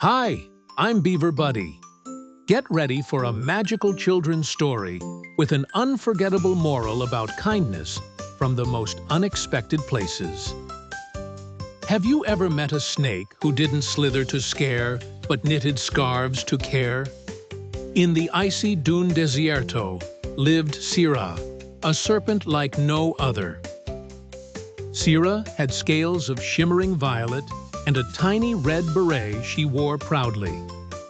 Hi, I'm Beaver Buddy. Get ready for a magical children's story with an unforgettable moral about kindness from the most unexpected places. Have you ever met a snake who didn't slither to scare, but knitted scarves to care? In the icy Dune Desierto lived Sira, a serpent like no other. Sira had scales of shimmering violet and a tiny red beret she wore proudly,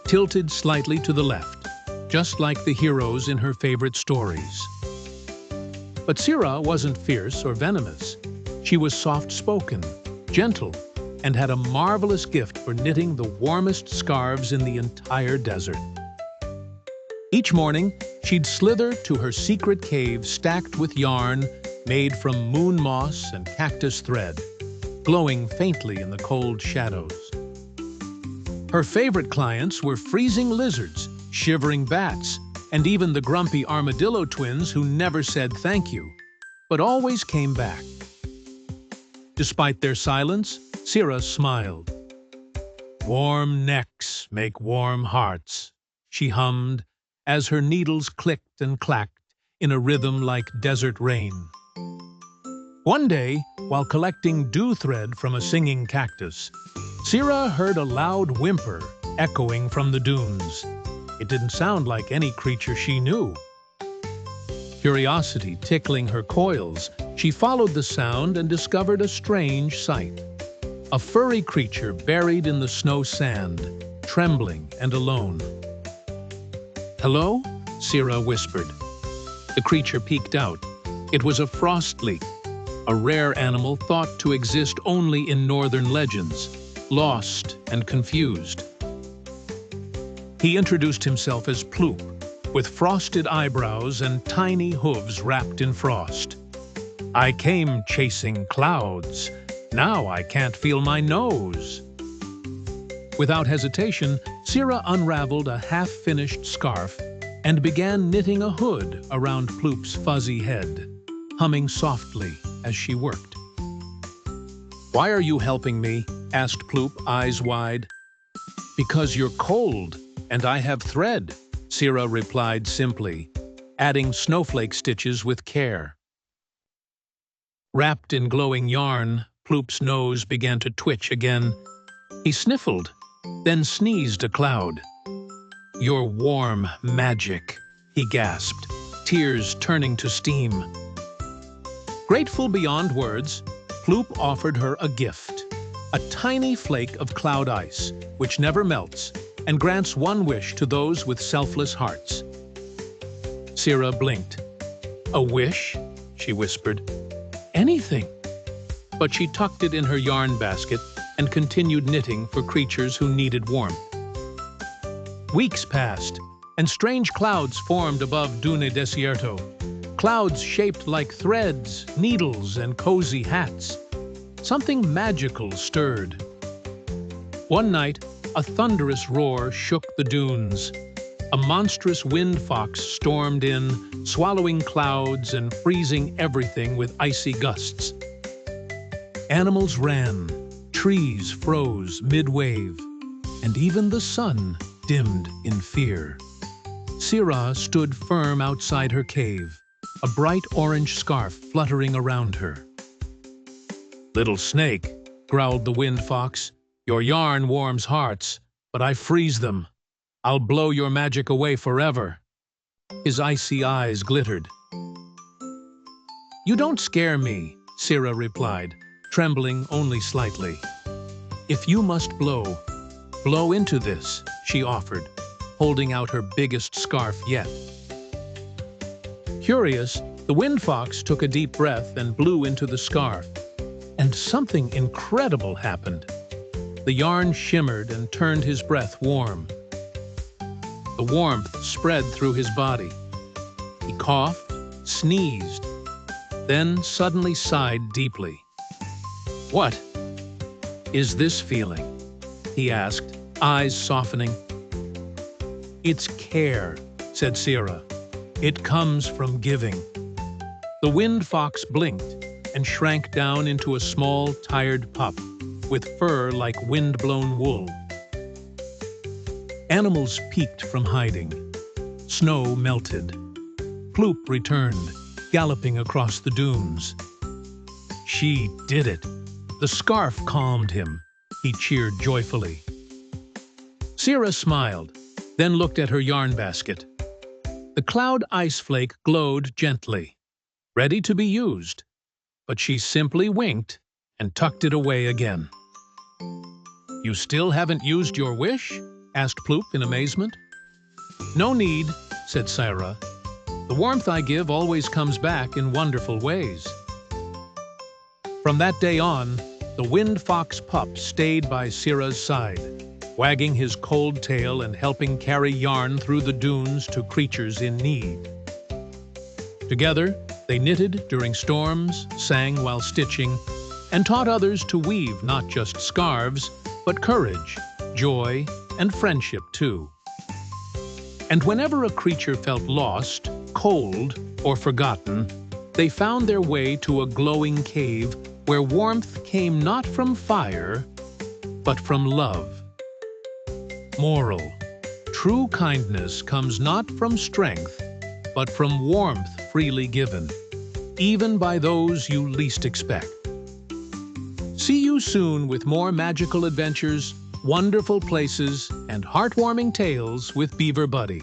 tilted slightly to the left, just like the heroes in her favorite stories. But Sira wasn't fierce or venomous. She was soft-spoken, gentle, and had a marvelous gift for knitting the warmest scarves in the entire desert. Each morning, she'd slither to her secret cave stacked with yarn made from moon moss and cactus thread, glowing faintly in the cold shadows. Her favorite clients were freezing lizards, shivering bats, and even the grumpy armadillo twins who never said thank you, but always came back. Despite their silence, Sira smiled. "Warm necks make warm hearts," she hummed, as her needles clicked and clacked in a rhythm like desert rain. One day, while collecting dew thread from a singing cactus, Sira heard a loud whimper echoing from the dunes. It didn't sound like any creature she knew. Curiosity tickling her coils, she followed the sound and discovered a strange sight. A furry creature buried in the snow sand, trembling and alone. "Hello?" Sira whispered. The creature peeked out. It was a frosty, a rare animal thought to exist only in northern legends, lost and confused. He introduced himself as Ploop, with frosted eyebrows and tiny hooves wrapped in frost. "I came chasing clouds. Now I can't feel my nose." Without hesitation, Sira unraveled a half-finished scarf and began knitting a hood around Ploop's fuzzy head, humming softly as she worked. "Why are you helping me?" asked Ploop, eyes wide. "Because you're cold, and I have thread," Sira replied simply, adding snowflake stitches with care. Wrapped in glowing yarn, Ploop's nose began to twitch again. He sniffled, then sneezed a cloud. "You're warm magic," he gasped, tears turning to steam. Grateful beyond words, Ploop offered her a gift, a tiny flake of cloud ice, which never melts and grants one wish to those with selfless hearts. Sira blinked. "A wish?" she whispered. "Anything." But she tucked it in her yarn basket and continued knitting for creatures who needed warmth. Weeks passed, and strange clouds formed above Dune Desierto. Clouds shaped like threads, needles, and cozy hats. Something magical stirred. One night, a thunderous roar shook the dunes. A monstrous wind fox stormed in, swallowing clouds and freezing everything with icy gusts. Animals ran, trees froze mid-wave, and even the sun dimmed in fear. Sira stood firm outside her cave, a bright orange scarf fluttering around her. "Little snake," growled the wind fox, "your yarn warms hearts, but I freeze them. I'll blow your magic away forever." His icy eyes glittered. "You don't scare me," Sira replied, trembling only slightly. "If you must blow, blow into this," she offered, holding out her biggest scarf yet. Curious, the wind fox took a deep breath and blew into the scarf. And something incredible happened. The yarn shimmered and turned his breath warm. The warmth spread through his body. He coughed, sneezed, then suddenly sighed deeply. "What is this feeling?" he asked, eyes softening. "It's care," said Sira. "It comes from giving." The wind fox blinked and shrank down into a small, tired pup with fur like wind-blown wool. Animals peeked from hiding. Snow melted. Ploop returned, galloping across the dunes. She did it. The scarf calmed him. He cheered joyfully. Sira smiled, then looked at her yarn basket. The cloud ice flake glowed gently, ready to be used, but she simply winked and tucked it away again. "You still haven't used your wish?" asked Ploop in amazement. "No need," said Sira. "The warmth I give always comes back in wonderful ways." From that day on, the wind fox pup stayed by Sira's side, wagging his cold tail and helping carry yarn through the dunes to creatures in need. Together, they knitted during storms, sang while stitching, and taught others to weave not just scarves, but courage, joy, and friendship too. And whenever a creature felt lost, cold, or forgotten, they found their way to a glowing cave where warmth came not from fire, but from love. Moral: true kindness comes not from strength, but from warmth freely given, even by those you least expect. See you soon with more magical adventures, wonderful places, and heartwarming tales with Beaver Buddy.